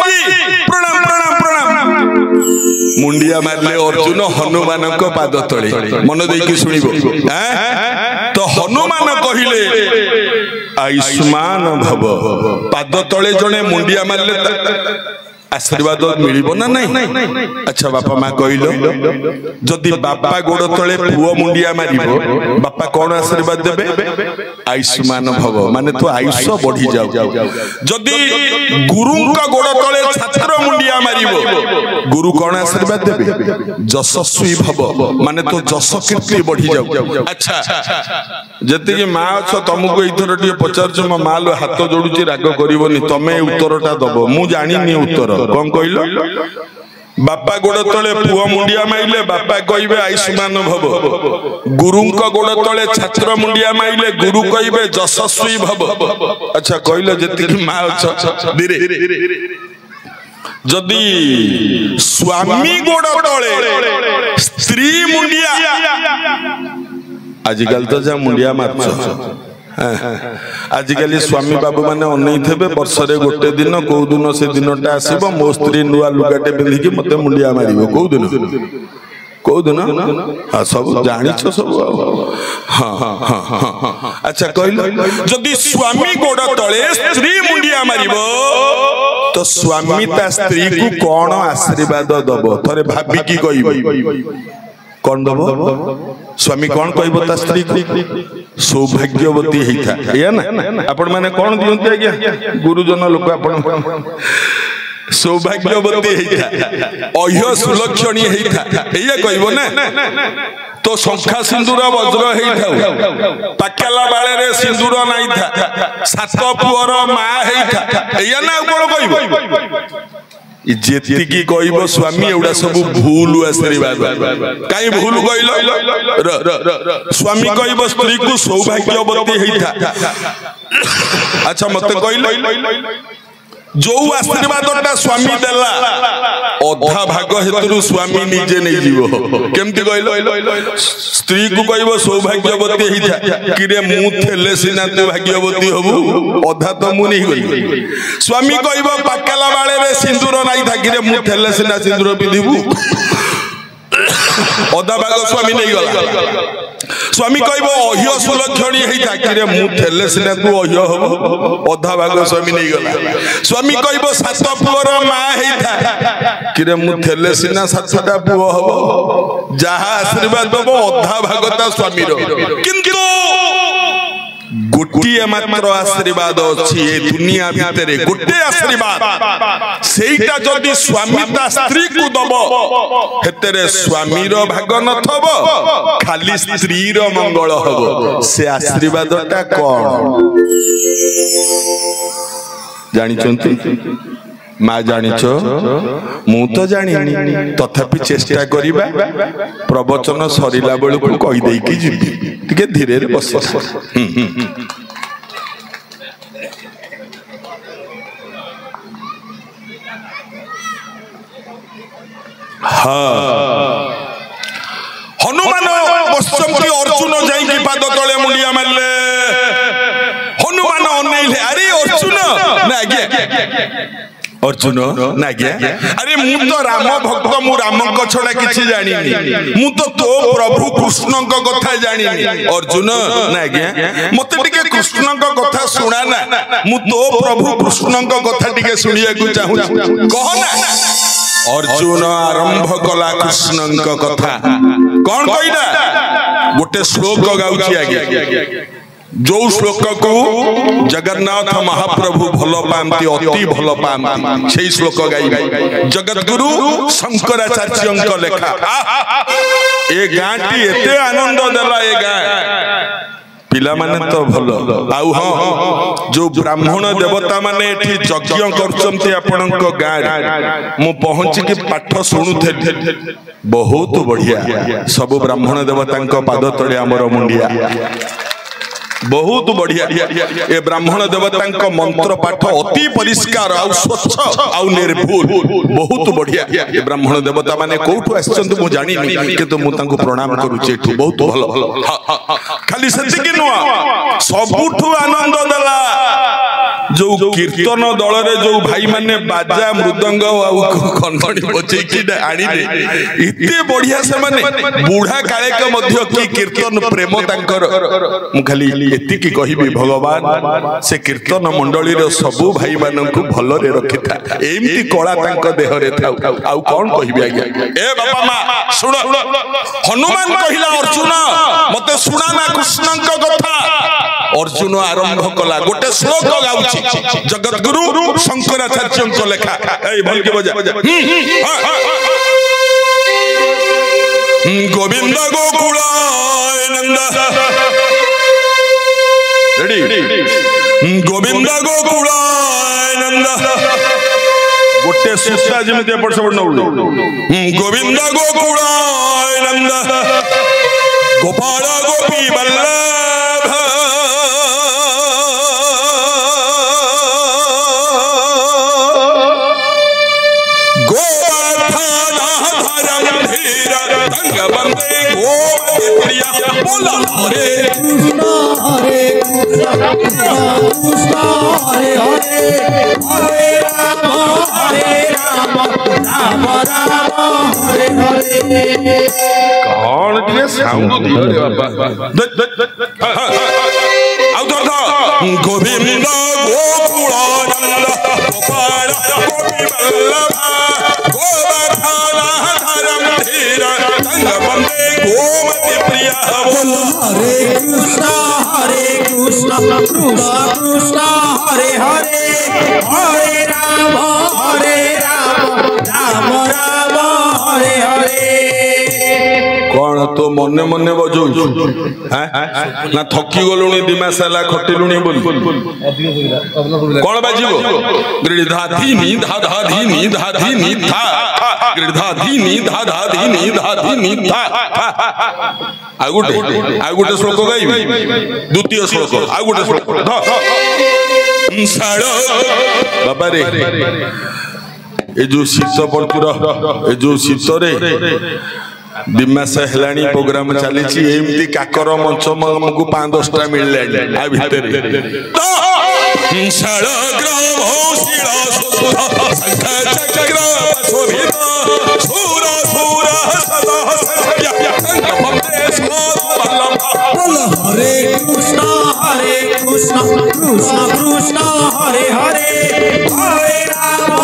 जी प्रणाम प्रणाम प्रणाम मुंडिया मारले अर्जुन हनुमान को पाद तले मन देकी सुनिबो तो हनुमान कहिले आयुष्मान भव पाद तले जने मुंडिया मारले आशीर्वाद मिलिबो ना नहीं। अच्छा बापा माँ कहलो जदि बापा गोड़ तले पुओ मुंडिया मारिबो बापा कौन आशीर्वाद देबे आयुष्मान भव माने तो आयुष बढ़ी जाऊ। जदि गुरु का गोड़ तले छात्र मुंडिया मारिबो गुरु कौन आशीर्वाद देबे यशस्वी भव माने तो यश कीर्ति बढ़ी जाऊ। अच्छा जति कि माँ छ तुमको इथर टिके पचारछ म माल हाथ जोडुची राग करबोनी तमे उत्तरटा दबो मु जानिनी उत्तर कौन कहलो बापा गोड़ तले पुओ मुंडिया माइले बापा कहबे आयुष्मान भव गुरु का गोड़ तले छात्र मुंडिया माइले गुरु कहबे यशस्वी भव। अच्छा कहलो जति कि माँ छ धीरे जदि स्वामी गोड़ तले स्त्री मुंडिया आजिकल तो जा मुंडिया मारछ आजिकल स्वामी बाबू माने अनई थे वर्षे गोटे दिन कौ दिन से दिनटा आसब मो स्त्री नुआ लुगाटे पिंधिकी मत मुंडिया मार कौ दिन हाँ सब जानिछ सब हाँ हाँ हाँ हाँ। अच्छा कहल जदि स्वामी गोड़ तले स्त्री मुंडिया मारिबो तो स्वामी ता स्त्री को कौन आशीर्वाद दब थरे भाबी की कहबो कौन दब स्वामी कौन कहबो ता स्त्री को सौभाग्यवती हेता या ना आपण माने कौन दियंती आज्ञा गुरुजन लोक आपण सौभाग्यवती हेता अह्य सुलक्षणी हेता एया कहबो ना तो शंखा सिंदूर वज्र हेइथाउ पाकेला बाळे रे सिंदूर नाही था सात पुअर मा हेइथा एया ना कोन कहबो जेति की कहबो स्वामी एउडा सब भूल आशीर्वाद काई भूल कहलो स्वामी कहबो स्त्री को सौभाग्यवती हेइथा। अच्छा मते कहलो जो आशीर्वादटा स्वामी देला अधा भाग हेतु स्वामी निजे नहीं जीवो केमती कहलो स्त्री को कहबो सौभाग्यवती हेइथा किरे मु थेले सिना तू भाग्यवती हबु अधा तो मु नहीं गई स्वामी कहबो पाकेला बाळे रे सिंदूर नाही था किरे मु थेले सिना सिंदूर पिदिबु अधा भाग स्वामी नहीं गला स्वामी कहबो अह्य सुलक्षणी हेइथा किरे मु थेले सिना तू अह्य हबो अधा भाग स्वामी नहीं गला स्वामी कहबो सात पुअर मा हेइथा किरे मु थेले सिना सातटा पुओ हबो जहा आशीर्वाद दबो अधा भागता स्वामी रो किंतु गोटिए मात्र आशीर्वाद अछि ए दुनिया भितरे गोटे आशीर्वाद सेइटा जदि स्वामी ता स्त्री को दबो हेतरे स्वामी रो भाग नथबो खाली स्त्री रो मंगल हबो से आशीर्वादटा कोन जानि चंती माँ जानिछ मु तो जानिनी तथापि चेष्टा करिबा प्रवचन सरिला बेलू कहि देई कि जिबी टिके धीरे रे बस हनुमान बसंती अर्जुन जाई कि पाद तले मुंडिया मारले हनुमान अनैले अरे अर्जुन ना आज्ञा अर्जुन ना आज्ञा अरे मु तो राम भक्त मु राम को छड़ा किछि जानिनी मु तो प्रभु कृष्ण को कथा जानिनी अर्जुन ना आज्ञा मते टिके कृष्ण को कथा सुना ना मु तो प्रभु कृष्ण को कथा टिके सुनिया को चाहू कह ना अर्जुन आरंभ कला कृष्ण को कथा कौन कहिला गोटे श्लोक गाउची आगे जो श्लोक को जगन्नाथ महाप्रभु भल पाती अति भल पाती से श्लोक गाई जगतगुरु शंकराचार्य लेखा ए गाँटी एते आनंद देला ए गाँ पिला माने तो भल आउ हाँ जो ब्राह्मण देवता माने एठी यज्ञ करचंती आपनक गाँ मु पहुंची कि पाठ शुणुथे बहुत बढ़िया सब ब्राह्मण देवता पाद तले आमर मुंडिया बहुत बढ़िया ए ब्राह्मण देवता मंत्र पाठ अति परिष्कार आउ स्वच्छ आउ निर्भुल बहुत बढ़िया ए ब्राह्मण देवता माने कोठु आछंतु मु जानि किंतु मु तांको प्रणाम करूचे एठु बहुत भलो खाली सेति कि नुआ सबुठु आनंद देला जो कीर्तन दल रे जो भाई माने बाजा मृदंग खनखणी बजैकी आनिले इते बढ़िया से माने बूढ़ा काले के मध्य की कीर्तन प्रेम तांकर मु खाली एति की कहिबी भगवान से कीर्तन मंडली रे सबु भाई मानन को भलो रे रखिता एमती कला तांक देह रे थाउ आउ कोन कहिबी आज्ञा ए बापा मा सुनो हनुमान कहिला अर्जुन मते सुना ना कृष्ण को कथा अर्जुन आरंभ कला गोटे श्लोक गाउछि जगत गुरु शंकराचार्य को लेखा ए भल के बजा गोविंद गोकुलाय नंद रेडी गोविंद गोकुलाय नंद गोटे सुस्ता जेमिति एपट सेपट न उड़ गोविंद गोकुलाय नंद गोपाल गोपी वल्लभ हरे कृष्ण कृष्ण हरे हरे हरे राम राम राम हरे हरे कौन टिके साउंड दियो रे बाबा आउ धर गोविंद गोकुलानंद गोपाल गोपी वल्लभ गोवर्धन धीर तंग बंदे गोमति प्रिय हरे कृष्ण कृष्ण कृष्ण हरे हरे हरे राम राम राम हरे हरे कौन तो मने मने बजौ ना थकी गलुनी दिमास साला खटिलुनी बोल कौन बाजिबो गिरधा धीनी धा धा धीनी धा धीनी था गिरधा धीनी धा धा धीनी धा धीनी था आगुटे श्लोक गाइबी द्वितीय श्लोक आगुटे श्लोक बाबा रे ए जो शीत पड़तुर ए जो शीत रे दिमास हेलानी प्रोग्राम चली एमती काकर मंच को 5-10टा मिलले आ भितर हरे कृष्ण कृष्ण कृष्ण हरे हरे हरे राम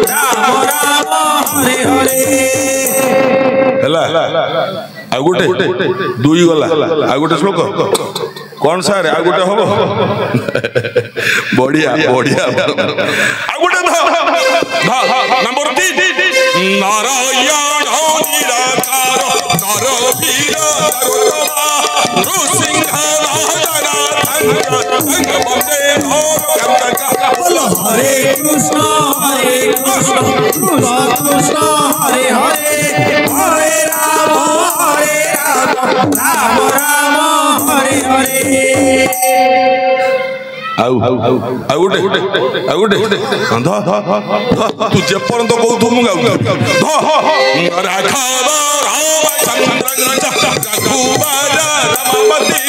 राम राम हरे हरे आगुटे दुई गला आगुटे श्लोक कौन सा रे आगुटे हबो बढ़िया बढ़िया आगुटे नंबर 3 नारायण निराकार नर वीर नृसिंह हरे कृष्ण कृष्ण कृष्ण हरे हरे हरे राम राम राम हरे हरे आगुटे तू जेपर्यंत कहू मु गाउ राघव रामचंद्र रघुवर रमपति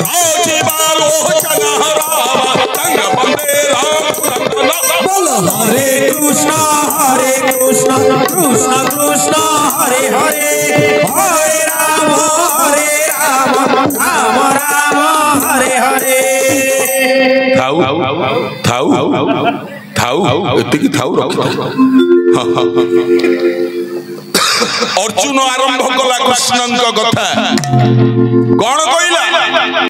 राजीव लोचन राम तंग बंदे राम हरे कृष्ण कृष्ण कृष्ण हरे हरे हरे राम राम राम हरे हरे अर्जुन आरंभ कला कृष्ण कथा कौन कहला